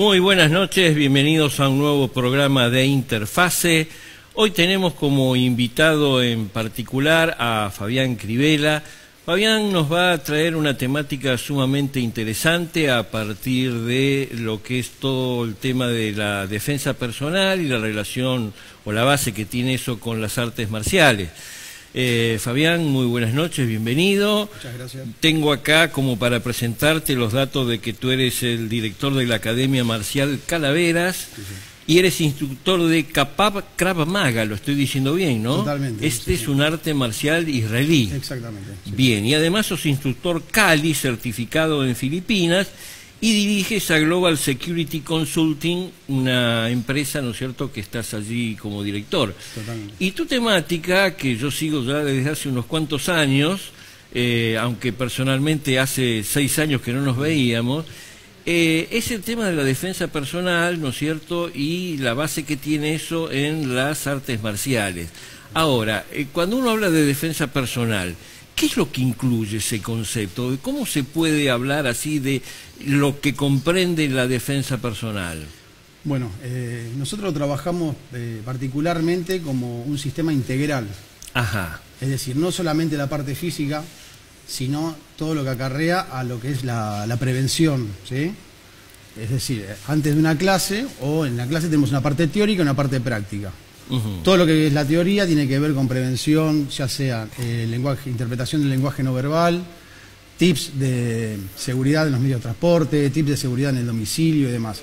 Muy buenas noches, bienvenidos a un nuevo programa de Interfase. Hoy tenemos como invitado en particular a Fabián Crivella. Fabián nos va a traer una temática sumamente interesante a partir de lo que es todo el tema de la defensa personal y la relación o la base que tiene eso con las artes marciales. Fabián, muy buenas noches, bienvenido. Muchas gracias. Tengo acá como para presentarte los datos de que tú eres el director de la Academia Marcial Calaveras, sí. Y eres instructor de Krav Maga, lo estoy diciendo bien, ¿no? Totalmente. Este es un arte marcial israelí. Exactamente. Sí. Bien, y además sos instructor Kali, certificado en Filipinas, y diriges a Global Security Consulting, una empresa, ¿no es cierto?, que estás allí como director. Totalmente. Y tu temática, que yo sigo ya desde hace unos cuantos años, aunque personalmente hace 6 años que no nos veíamos, es el tema de la defensa personal, ¿no es cierto?, y la base que tiene eso en las artes marciales. Ahora, cuando uno habla de defensa personal, ¿qué es lo que incluye ese concepto? ¿Cómo se puede hablar así de lo que comprende la defensa personal? Bueno, nosotros trabajamos particularmente como un sistema integral. Ajá. Es decir, no solamente la parte física, sino todo lo que acarrea a lo que es la prevención, ¿sí? Es decir, antes de una clase o en la clase tenemos una parte teórica y una parte práctica. Todo lo que es la teoría tiene que ver con prevención, ya sea interpretación del lenguaje no verbal, tips de seguridad en los medios de transporte, tips de seguridad en el domicilio y demás.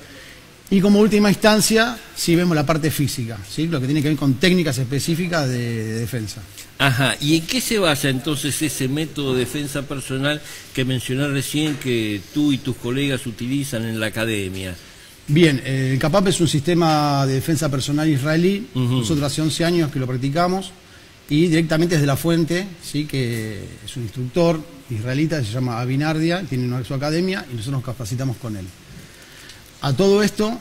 Y como última instancia, sí vemos la parte física, ¿sí? Lo que tiene que ver con técnicas específicas de defensa. Ajá, ¿y en qué se basa entonces ese método de defensa personal que mencioné recién que tú y tus colegas utilizan en la academia? Bien, el CAPAP es un sistema de defensa personal israelí. Nosotros hace 11 años que lo practicamos y directamente desde la fuente, ¿sí? Que es un instructor israelita, se llama Abinardia, tiene su academia y nosotros nos capacitamos con él. A todo esto,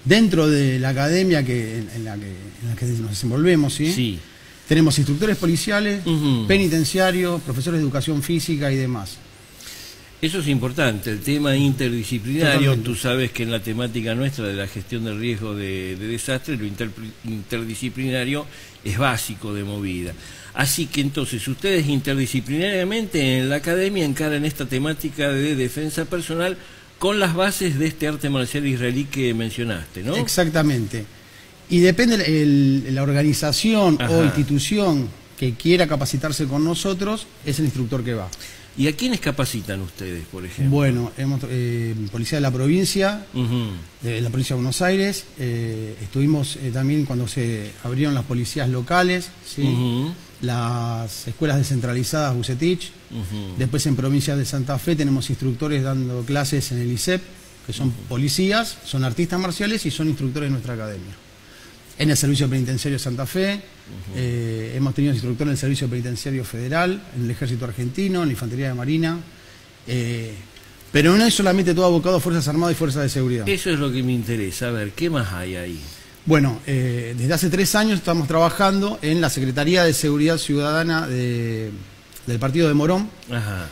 dentro de la academia en la que nos desenvolvemos, ¿sí? Sí. Tenemos instructores policiales, penitenciarios, profesores de educación física y demás. Eso es importante, el tema interdisciplinario. Totalmente. Tú sabes que en la temática nuestra de la gestión del riesgo de desastre, lo interdisciplinario es básico de movida. Así que entonces ustedes interdisciplinariamente en la academia encaran esta temática de defensa personal con las bases de este arte marcial israelí que mencionaste, ¿no? Exactamente. Y depende la organización o institución que quiera capacitarse con nosotros, es el instructor que va. ¿Y a quiénes capacitan ustedes, por ejemplo? Bueno, hemos policía de la provincia, de la provincia de Buenos Aires, estuvimos también cuando se abrieron las policías locales, ¿sí? Las escuelas descentralizadas Bucetich, después en provincia de Santa Fe tenemos instructores dando clases en el ISEP, que son policías, son artistas marciales y son instructores de nuestra academia. En el Servicio Penitenciario de Santa Fe, hemos tenido instructores en el Servicio Penitenciario Federal, en el Ejército Argentino, en la Infantería de Marina, pero no es solamente todo abocado a Fuerzas Armadas y Fuerzas de Seguridad. Eso es lo que me interesa, a ver, ¿qué más hay ahí? Bueno, desde hace 3 años estamos trabajando en la Secretaría de Seguridad Ciudadana del Partido de Morón. Ajá.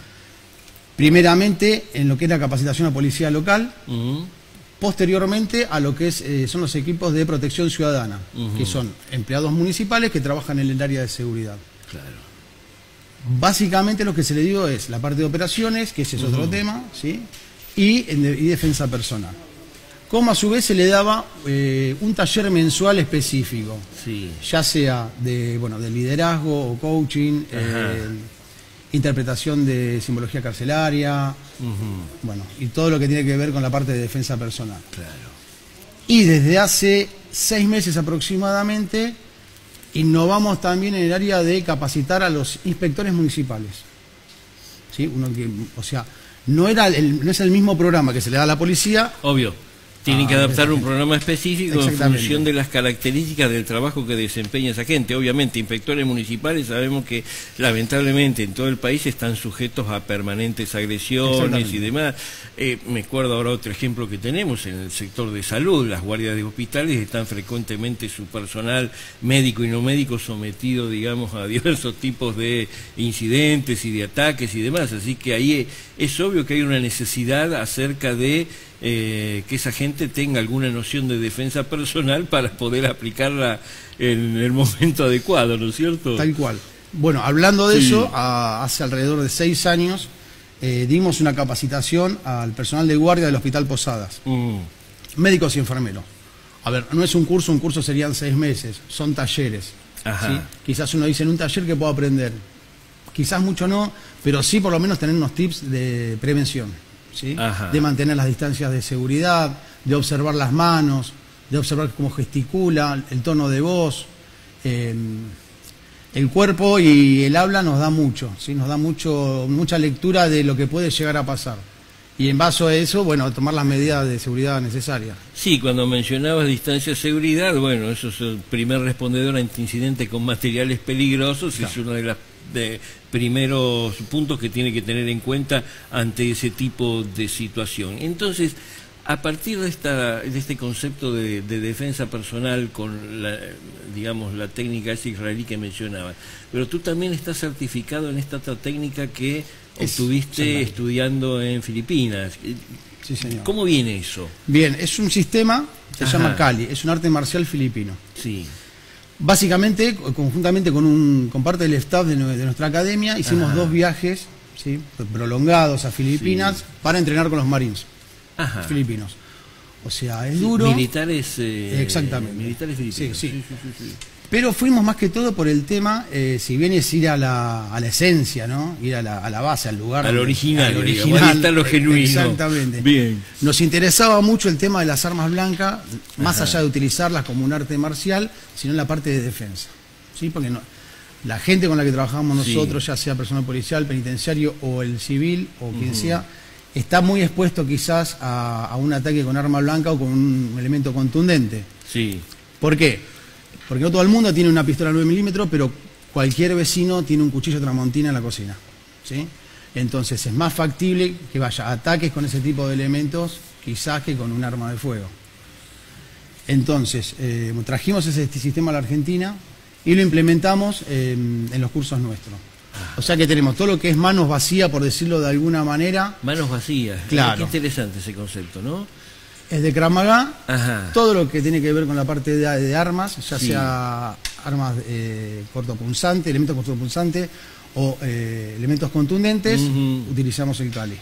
Primeramente en lo que es la capacitación a policía local, posteriormente a lo que son los equipos de protección ciudadana, que son empleados municipales que trabajan en el área de seguridad. Claro. Básicamente lo que se le dio es la parte de operaciones, que ese es otro tema, ¿sí? y defensa personal. Como a su vez se le daba un taller mensual específico, sí. Ya sea de liderazgo o coaching, interpretación de simbología carcelaria, y todo lo que tiene que ver con la parte de defensa personal. Claro. Y desde hace 6 meses aproximadamente innovamos también en el área de capacitar a los inspectores municipales. ¿Sí? No es el mismo programa que se le da a la policía. Obvio. Tienen que adaptar un programa específico en función de las características del trabajo que desempeña esa gente. Obviamente, inspectores municipales sabemos que lamentablemente en todo el país están sujetos a permanentes agresiones y demás. Me acuerdo ahora otro ejemplo que tenemos en el sector de salud. Las guardias de hospitales están frecuentemente su personal médico y no médico sometido, digamos, a diversos tipos de incidentes y de ataques y demás. Así que ahí es obvio que hay una necesidad acerca de que esa gente tenga alguna noción de defensa personal para poder aplicarla en el momento adecuado, ¿no es cierto? Tal cual. Bueno, hablando de eso, hace alrededor de 6 años dimos una capacitación al personal de guardia del Hospital Posadas, médicos y enfermeros. A ver, no es un curso serían 6 meses, son talleres. ¿Sí? Quizás uno dice en un taller que puedo aprender, quizás mucho no, pero sí por lo menos tener unos tips de prevención, ¿sí? De mantener las distancias de seguridad, de observar las manos, de observar cómo gesticula, el tono de voz. El cuerpo y el habla nos da mucho, ¿sí? Nos da mucha lectura de lo que puede llegar a pasar. Y en base a eso, bueno, tomar las medidas de seguridad necesarias. Sí, cuando mencionabas distancia de seguridad, bueno, eso es el primer respondedor ante incidentes con materiales peligrosos, claro. Es uno de los primeros puntos que tiene que tener en cuenta ante ese tipo de situación. Entonces, a partir de este concepto de defensa personal con la técnica esa israelí que mencionabas, pero tú también estás certificado en esta otra técnica que obtuviste estudiando en Filipinas. Sí, señor. ¿Cómo viene eso? Bien, es un sistema que se llama Kali, es un arte marcial filipino. Sí. Básicamente, conjuntamente con parte del staff de nuestra academia, hicimos 2 viajes, ¿sí? Prolongados a Filipinas para entrenar con los Marines. Filipinos. O sea, es duro. Militares. Exactamente. Militares filipinos. Sí. Pero fuimos más que todo por el tema, si bien es ir a la esencia, ¿no? Ir a la base, al lugar. Al original. Ahí está lo genuino. Exactamente. Bien. Nos interesaba mucho el tema de las armas blancas, más allá de utilizarlas como un arte marcial, sino en la parte de defensa. ¿Sí? Porque la gente con la que trabajamos nosotros, ya sea personal policial, penitenciario o el civil o quien sea, está muy expuesto quizás a un ataque con arma blanca o con un elemento contundente. Sí. ¿Por qué? Porque no todo el mundo tiene una pistola 9 milímetros, pero cualquier vecino tiene un cuchillo tramontina en la cocina, ¿sí? Entonces es más factible que vaya a ataques con ese tipo de elementos quizás que con un arma de fuego. Entonces trajimos ese sistema a la Argentina y lo implementamos en los cursos nuestros. O sea que tenemos todo lo que es manos vacías, por decirlo de alguna manera. Manos vacías. Claro. Qué interesante ese concepto, ¿no? Es de Krav Maga, todo lo que tiene que ver con la parte de armas, ya sea armas cortopunzantes, elementos cortopunzantes o elementos contundentes, utilizamos el Kali.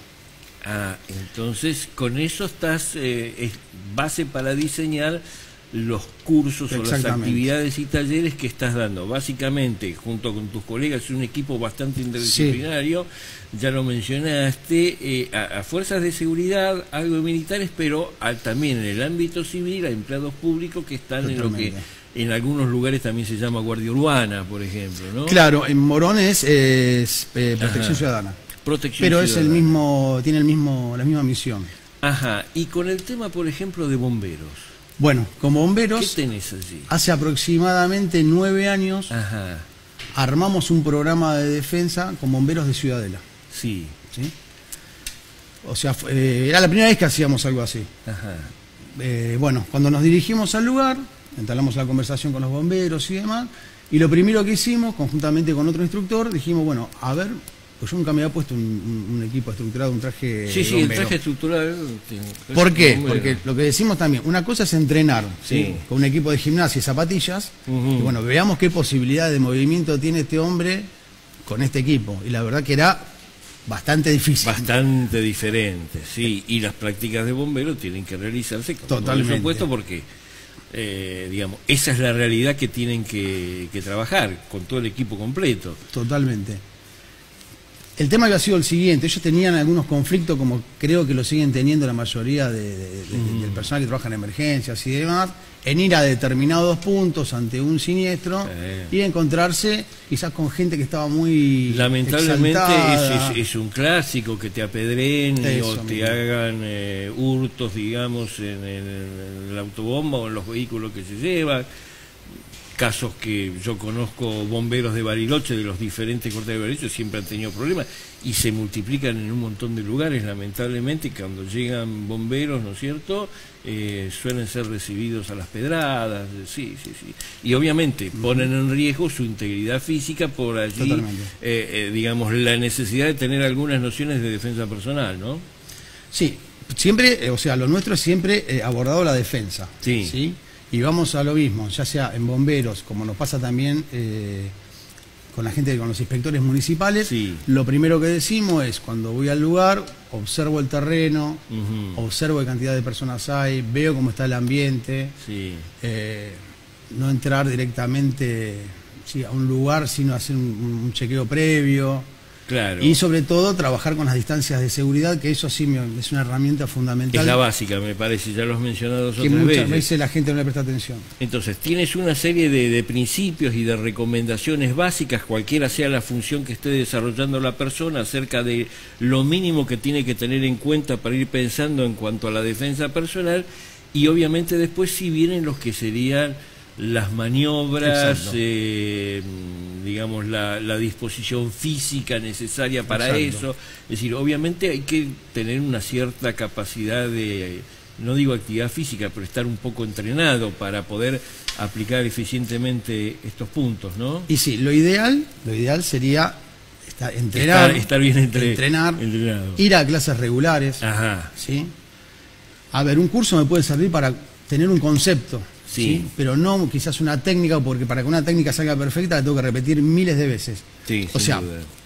Entonces con eso estás es base para diseñar los cursos o las actividades y talleres que estás dando. Básicamente, junto con tus colegas, es un equipo bastante interdisciplinario, ya lo mencionaste, a fuerzas de seguridad, algo de militares, pero también en el ámbito civil, a empleados públicos que están en lo que en algunos lugares también se llama guardia urbana, por ejemplo, ¿no? Claro, en Morón es protección ciudadana. Pero es el mismo, tiene la misma misión. Y con el tema, por ejemplo, de bomberos. Bueno, como bomberos, ¿qué tenés allí? Hace aproximadamente 9 años armamos un programa de defensa con bomberos de Ciudadela. Sí. O sea, era la primera vez que hacíamos algo así. Bueno, cuando nos dirigimos al lugar, entablamos la conversación con los bomberos y demás, y lo primero que hicimos, conjuntamente con otro instructor, dijimos, bueno, a ver, pues yo nunca me había puesto un equipo estructurado, un traje bombero. El traje estructurado. ¿Por qué? Porque lo que decimos también, una cosa es entrenar con un equipo de gimnasia y zapatillas, y bueno, veamos qué posibilidad de movimiento tiene este hombre con este equipo. Y la verdad que era bastante difícil. Bastante diferente, sí. Y las prácticas de bomberos tienen que realizarse totalmente. Por supuesto, porque digamos, esa es la realidad que tienen que trabajar con todo el equipo completo. Totalmente. El tema que ha sido el siguiente, ellos tenían algunos conflictos, como creo que lo siguen teniendo la mayoría del personal que trabaja en emergencias y demás, en ir a determinados puntos ante un siniestro y encontrarse quizás con gente que estaba muy lamentablemente es un clásico que te apedreen o te hagan hurtos, digamos, en la autobomba o en los vehículos que se llevan. Casos que yo conozco, bomberos de Bariloche, de los diferentes cortes de Bariloche, siempre han tenido problemas y se multiplican en un montón de lugares, lamentablemente. Cuando llegan bomberos, ¿no es cierto?, suelen ser recibidos a las pedradas, y obviamente ponen en riesgo su integridad física por allí, digamos, la necesidad de tener algunas nociones de defensa personal, ¿no? Sí, siempre, o sea, lo nuestro es siempre abordado la defensa. Sí. ¿Sí? Y vamos a lo mismo, ya sea en bomberos, como nos pasa también con la gente, con los inspectores municipales. Sí. Lo primero que decimos es, cuando voy al lugar, observo el terreno, observo qué cantidad de personas hay, veo cómo está el ambiente. Sí. No entrar directamente, sí, a un lugar sino hacer un chequeo previo. Claro. Y sobre todo trabajar con las distancias de seguridad, que eso sí es una herramienta fundamental. Es la básica, me parece, ya lo has mencionado otras que muchas veces. veces la gente no le presta atención. Entonces, tienes una serie de principios y de recomendaciones básicas, cualquiera sea la función que esté desarrollando la persona, acerca de lo mínimo que tiene que tener en cuenta para ir pensando en cuanto a la defensa personal, y obviamente después sí vienen los que serían las maniobras, digamos, la disposición física necesaria para eso. Es decir, obviamente hay que tener una cierta capacidad de, no digo actividad física, pero estar un poco entrenado para poder aplicar eficientemente estos puntos, ¿no? Y sí, lo ideal sería entrenar, estar bien entrenado, ir a clases regulares. Ajá. ¿Sí? A ver, un curso me puede servir para tener un concepto. ¿Sí? Pero no quizás una técnica, porque para que una técnica salga perfecta la tengo que repetir miles de veces. Sí, o sea,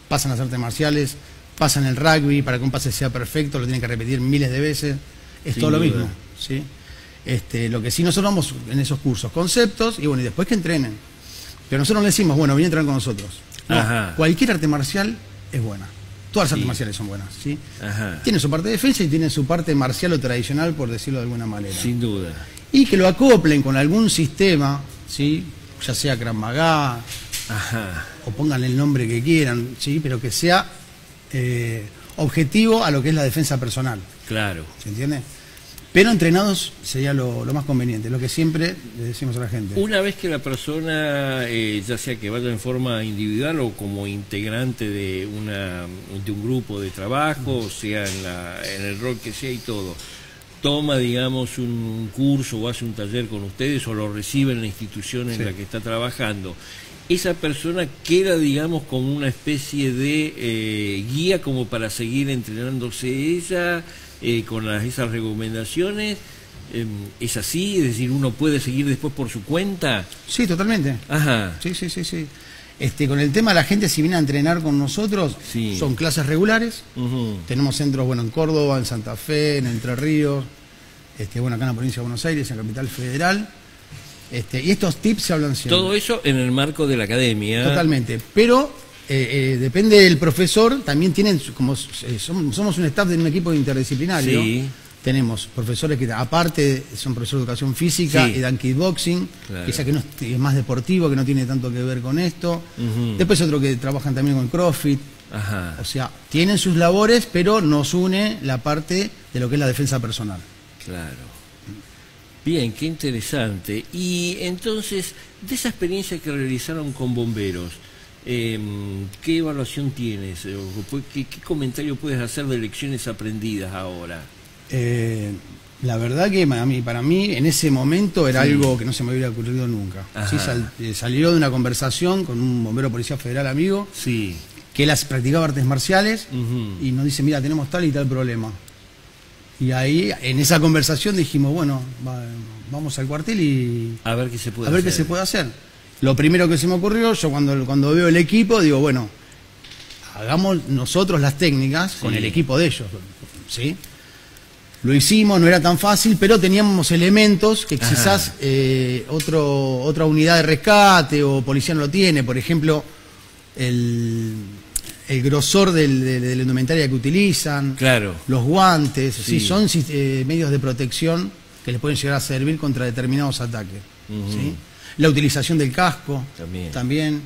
pasan las artes marciales, pasan el rugby, para que un pase sea perfecto lo tienen que repetir miles de veces. Es todo lo mismo. ¿Sí? Lo que sí, nosotros vamos en esos cursos, conceptos, y bueno, y después que entrenen. Pero nosotros le decimos, bueno, viene a entrenar con nosotros. No, cualquier arte marcial es buena. Todas las artes marciales son buenas, ¿sí? Tienen su parte de defensa y tienen su parte marcial o tradicional, por decirlo de alguna manera. Sin duda. Y que lo acoplen con algún sistema, ¿sí? Ya sea Krav Maga, o pongan el nombre que quieran, ¿sí? Pero que sea objetivo a lo que es la defensa personal. Claro. ¿Se entiende? Pero entrenados sería lo más conveniente, lo que siempre le decimos a la gente. Una vez que la persona, ya sea que vaya en forma individual o como integrante de un grupo de trabajo, o sea en el rol que sea y todo, toma, digamos, un curso o hace un taller con ustedes o lo recibe en la institución en la que está trabajando, esa persona queda, digamos, como una especie de guía como para seguir entrenándose ella con esas recomendaciones. ¿Es así? Es decir, ¿uno puede seguir después por su cuenta? Sí, totalmente. Ajá. Sí. Con el tema de la gente, si viene a entrenar con nosotros, son clases regulares. Tenemos centros, bueno, en Córdoba, en Santa Fe, en Entre Ríos, bueno, acá en la provincia de Buenos Aires, en la capital federal. Y estos tips se hablan siempre. Todo eso en el marco de la academia. Totalmente. Pero depende del profesor, también tienen, como somos un staff de un equipo interdisciplinario. Sí. Tenemos profesores que aparte son profesores de educación física y dan kickboxing, quizá que no es más deportivo, que no tiene tanto que ver con esto. Después otro que trabajan también con CrossFit. O sea, tienen sus labores, pero nos une la parte de lo que es la defensa personal. Claro. Bien, qué interesante. Y entonces, de esa experiencia que realizaron con bomberos, ¿qué evaluación tienes? ¿Qué comentario puedes hacer de lecciones aprendidas ahora? La verdad que para mí en ese momento era algo que no se me hubiera ocurrido nunca. Salió de una conversación con un bombero policía federal amigo, que él practicaba artes marciales, y nos dice, mira, tenemos tal y tal problema. Y ahí, en esa conversación dijimos, bueno, vamos al cuartel y a ver qué se puede hacer. Lo primero que se me ocurrió, yo cuando veo el equipo, digo, bueno, hagamos nosotros las técnicas con el equipo de ellos, ¿sí? Lo hicimos, no era tan fácil, pero teníamos elementos que quizás otra unidad de rescate o policía no lo tiene. Por ejemplo, el grosor de la indumentaria que utilizan, los guantes, son medios de protección que les pueden llegar a servir contra determinados ataques. ¿Sí? La utilización del casco también.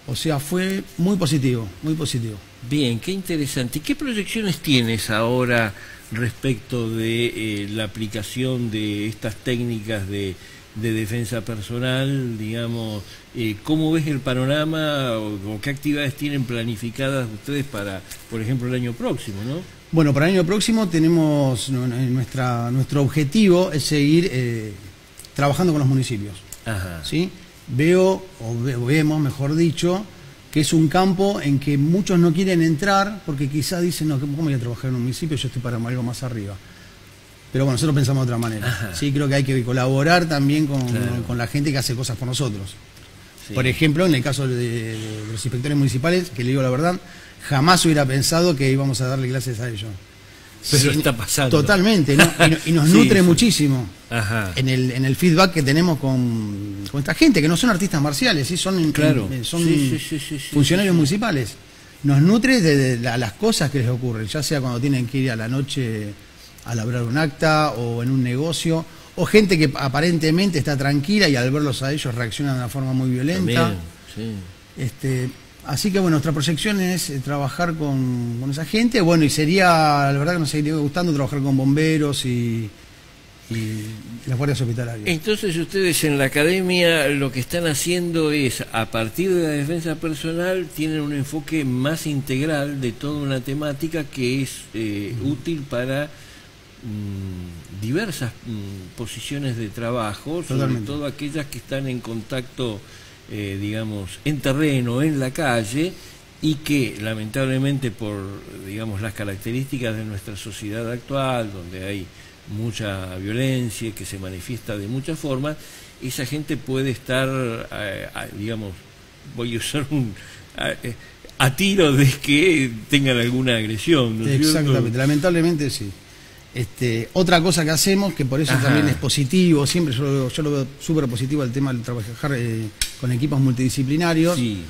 O sea, fue muy positivo, muy positivo. Bien, qué interesante. ¿Qué proyecciones tienes ahora respecto de la aplicación de estas técnicas de defensa personal? Digamos, ¿cómo ves el panorama o qué actividades tienen planificadas ustedes para, por ejemplo, el año próximo, ¿no? Bueno, para el año próximo tenemos nuestro objetivo es seguir trabajando con los municipios. ¿Sí? Vemos, mejor dicho, que es un campo en que muchos no quieren entrar porque quizás dicen, no, ¿cómo voy a trabajar en un municipio? Yo estoy para algo más arriba. Pero bueno, nosotros pensamos de otra manera. Ajá. Sí, creo que hay que colaborar también Claro. con la gente que hace cosas por nosotros. Sí. Por ejemplo, en el caso de los inspectores municipales, que le digo la verdad, jamás hubiera pensado que íbamos a darle clases a ellos. Pero Sí, está pasando. Totalmente, ¿no? Y nos Sí, nutre sí. muchísimo Ajá. en el feedback que tenemos con esta gente, que no son artistas marciales, ¿sí? Son Claro. son Sí, funcionarios sí. municipales. Nos nutre de las cosas que les ocurren, ya sea cuando tienen que ir a la noche a labrar un acta o en un negocio, o gente que aparentemente está tranquila y al verlos a ellos reacciona de una forma muy violenta. También, sí. Así que bueno, nuestra proyección es trabajar con esa gente, bueno, y sería, la verdad que nos seguiría gustando trabajar con bomberos y las guardias hospitalarias. Entonces ustedes en la academia lo que están haciendo es, a partir de la defensa personal, tienen un enfoque más integral de toda una temática que es útil para diversas posiciones de trabajo, sobre Totalmente. todo aquellas que están en contacto, digamos, en terreno, en la calle, y que lamentablemente por, digamos, las características de nuestra sociedad actual, donde hay mucha violencia que se manifiesta de muchas formas, esa gente puede estar, digamos, voy a usar a tiro de que tengan alguna agresión, ¿no es cierto? Exactamente, lamentablemente sí. Otra cosa que hacemos, que por eso Ajá. también es positivo, siempre yo lo veo súper positivo el tema de trabajar con equipos multidisciplinarios, Sí.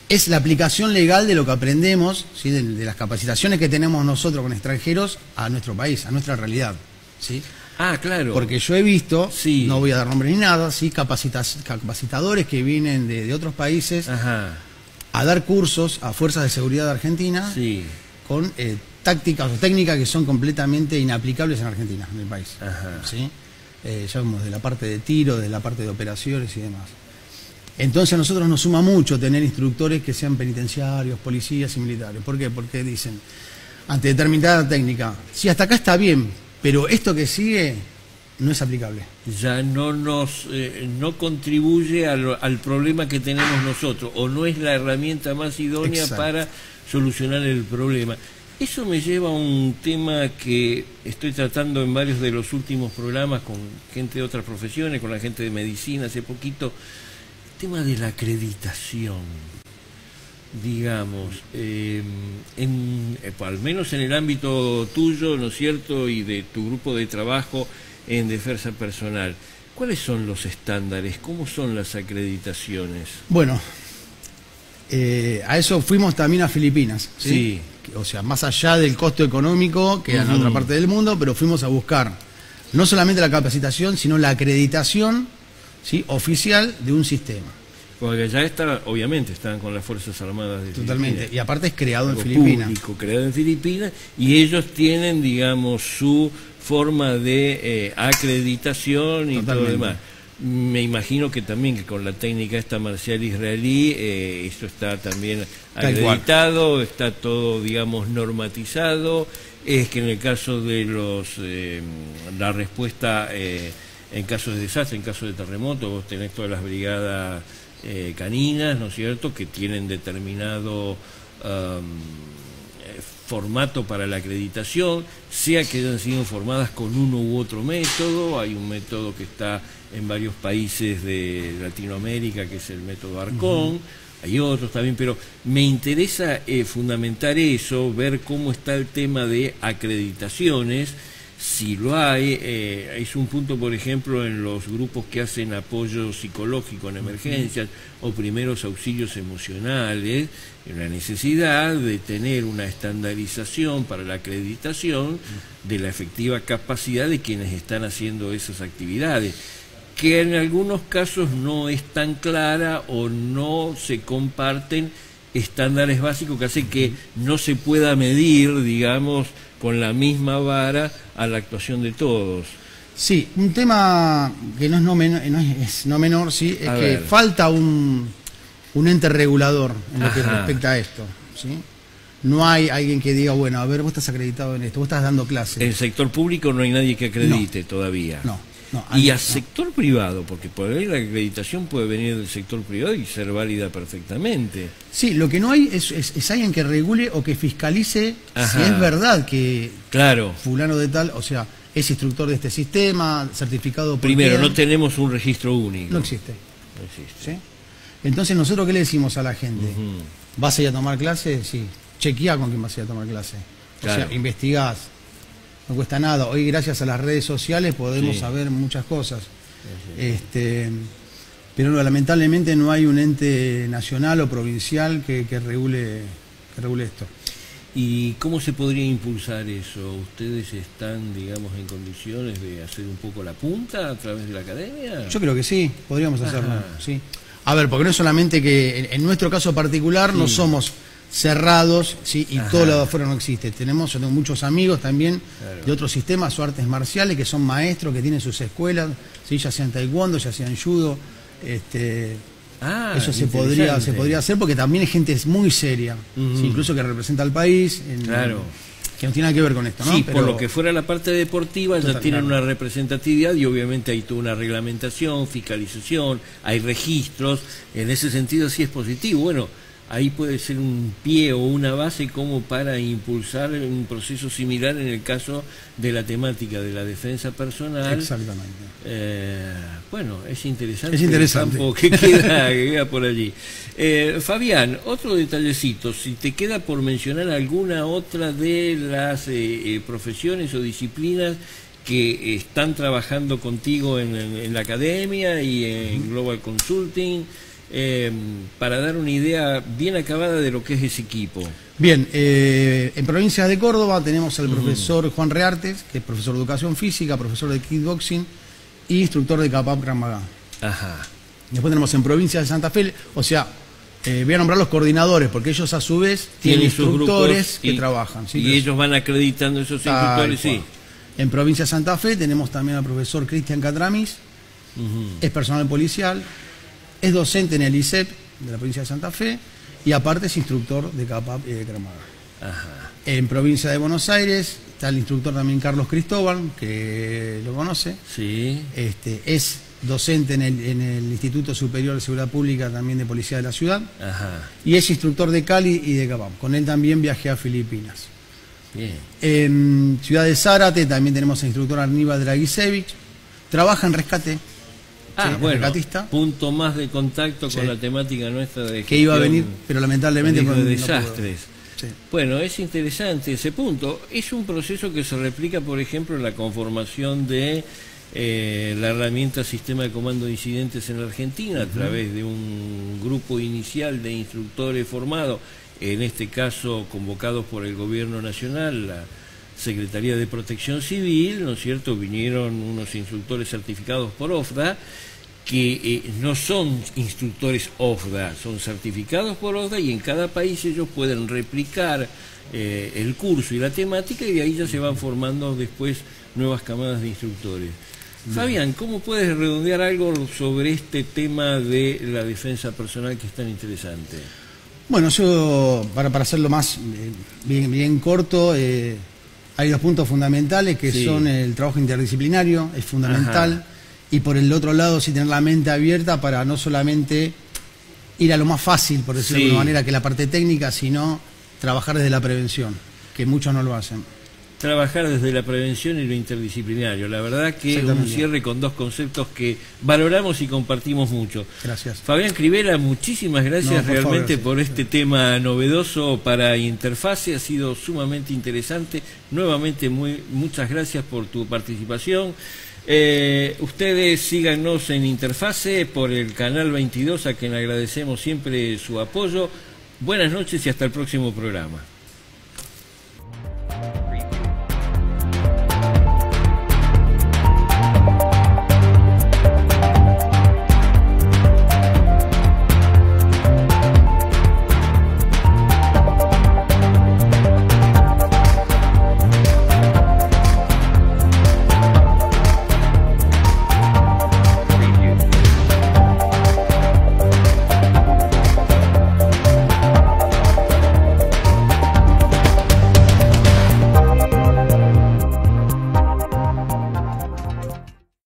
es la aplicación legal de lo que aprendemos, ¿sí? de las capacitaciones que tenemos nosotros con extranjeros a nuestro país, a nuestra realidad. ¿Sí? Ah, claro. Porque yo he visto, Sí. no voy a dar nombre ni nada, ¿sí? Capacitadores que vienen de otros países Ajá. a dar cursos a fuerzas de seguridad de Argentina Sí. con tácticas o técnicas que son completamente inaplicables en Argentina, en el país. Ajá. ¿Sí? Ya vemos de la parte de tiro, de la parte de operaciones y demás. Entonces a nosotros nos suma mucho tener instructores que sean penitenciarios, policías y militares. ¿Por qué? Porque dicen, ante determinada técnica, si hasta acá está bien, pero esto que sigue no es aplicable. Ya no nos no contribuye al problema que tenemos nosotros, o no es la herramienta más idónea Exacto. para solucionar el problema. Eso me lleva a un tema que estoy tratando en varios de los últimos programas con gente de otras profesiones, con la gente de medicina hace poquito, el tema de la acreditación, digamos, al menos en el ámbito tuyo, ¿no es cierto?, y de tu grupo de trabajo en defensa personal. ¿Cuáles son los estándares? ¿Cómo son las acreditaciones? Bueno, a eso fuimos también a Filipinas. ¿Sí? Sí. O sea, más allá del costo económico, que era en otra parte del mundo, pero fuimos a buscar no solamente la capacitación, sino la acreditación, ¿sí?, oficial de un sistema. Porque ya está, obviamente, están con las Fuerzas Armadas de Totalmente. Filipinas. Y aparte es creado Algo en Filipinas. público, creado en Filipinas, y ellos tienen, digamos, su forma de acreditación y todo lo Totalmente. demás. Me imagino que también que con la técnica esta marcial israelí, esto está también Tal cual. acreditado, está todo, digamos, normatizado. Es que en el caso de la respuesta en casos de desastre, en casos de terremoto, vos tenés todas las brigadas caninas, ¿no es cierto?, que tienen determinado formato para la acreditación, sea que hayan sido formadas con uno u otro método. Hay un método que está en varios países de Latinoamérica, que es el método Arcón, hay otros también, pero me interesa fundamentar eso, ver cómo está el tema de acreditaciones, si lo hay. Es un punto, por ejemplo, en los grupos que hacen apoyo psicológico en emergencias o primeros auxilios emocionales, la necesidad de tener una estandarización para la acreditación de la efectiva capacidad de quienes están haciendo esas actividades, que en algunos casos no es tan clara o no se comparten estándares básicos que hacen que no se pueda medir, digamos, con la misma vara a la actuación de todos. Sí, un tema que no es no menor, sí, es A que ver. falta un ente regulador en lo que Ajá. respecta a esto, ¿sí? No hay alguien que diga, bueno, a ver, vos estás acreditado en esto, vos estás dando clases. En el sector público no hay nadie que acredite todavía. No. Y no. al sector privado, porque por ahí la acreditación puede venir del sector privado y ser válida perfectamente. Sí, lo que no hay es alguien que regule o que fiscalice Ajá. si es verdad que Claro. fulano de tal, o sea, es instructor de este sistema, certificado por Primero, TED. no tenemos un registro único. No existe. No existe. ¿Sí? Entonces, ¿nosotros qué le decimos a la gente? ¿Vas a ir a tomar clases? Sí. Chequeá con quién vas a ir a tomar clases. Claro. O sea, investigás. No cuesta nada. Hoy, gracias a las redes sociales, podemos saber muchas cosas. Pero no, lamentablemente no hay un ente nacional o provincial que regule esto. ¿Y cómo se podría impulsar eso? ¿Ustedes están, digamos, en condiciones de hacer un poco la punta a través de la academia? Yo creo que sí, podríamos hacerlo. Sí. A ver, porque no es solamente que en nuestro caso particular no somos cerrados, ¿sí? Y todo lo de afuera no existe. Yo tengo muchos amigos también de otros sistemas o artes marciales que son maestros, que tienen sus escuelas, ¿sí? Ya sean taekwondo, ya sean judo. Eso se podría hacer porque también hay gente muy seria, ¿sí? Incluso que representa al país, que no tiene nada que ver con esto, ¿no? Sí, pero por lo que fuera la parte deportiva ya tienen una representatividad y obviamente hay toda una reglamentación, fiscalización, hay registros, en ese sentido sí es positivo. Bueno, ahí puede ser un pie o una base como para impulsar un proceso similar en el caso de la temática de la defensa personal. Exactamente. Bueno, es interesante. Es interesante. El campo que queda por allí. Fabián, otro detallecito, si te queda por mencionar alguna otra de las profesiones o disciplinas que están trabajando contigo en la academia y en Global Consulting, para dar una idea bien acabada de lo que es ese equipo. Bien, en provincias de Córdoba tenemos al profesor Juan Reartes, que es profesor de educación física, profesor de kickboxing y instructor de Kapap Krav Maga. Después tenemos en provincia de Santa Fe, o sea, voy a nombrar los coordinadores, porque ellos a su vez tienen instructores que trabajan. ¿Sí? Y ellos van acreditando esos instructores, sí. En provincia de Santa Fe tenemos también al profesor Cristian Catramis, es personal policial, es docente en el ISEP de la provincia de Santa Fe y aparte es instructor de Kapap y de Krav Maga. En provincia de Buenos Aires está el instructor también Carlos Cristóbal, que lo conoce. Sí. Es docente en el Instituto Superior de Seguridad Pública también de Policía de la Ciudad. Y es instructor de Cali y de Kapap. Con él también viajé a Filipinas. Bien. En Ciudad de Zárate también tenemos al instructor Aníbal Dragisevich. Trabaja en rescate. Bueno, punto más de contacto con la temática nuestra de que iba a venir, pero lamentablemente de desastres. Bueno, es interesante ese punto. Es un proceso que se replica, por ejemplo, en la conformación de la herramienta Sistema de Comando de Incidentes en la Argentina, a través de un grupo inicial de instructores formados, en este caso convocados por el Gobierno Nacional, la Secretaría de Protección Civil, ¿no es cierto? Vinieron unos instructores certificados por OFDA, que no son instructores OFDA, son certificados por OFDA y en cada país ellos pueden replicar el curso y la temática y de ahí ya se van formando después nuevas camadas de instructores. Fabián, ¿cómo puedes redondear algo sobre este tema de la defensa personal que es tan interesante? Bueno, yo, para hacerlo más bien corto, hay dos puntos fundamentales que son el trabajo interdisciplinario, es fundamental, y por el otro lado sí tener la mente abierta para no solamente ir a lo más fácil, por decirlo de alguna manera, que la parte técnica, sino trabajar desde la prevención, que muchos no lo hacen. Trabajar desde la prevención y lo interdisciplinario. La verdad que un cierre con dos conceptos que valoramos y compartimos mucho. Gracias. Fabián Crivella, muchísimas gracias por este tema novedoso para Interfase. Ha sido sumamente interesante. Nuevamente, muchas gracias por tu participación. Ustedes síganos en Interfase por el canal 22, a quien agradecemos siempre su apoyo. Buenas noches y hasta el próximo programa.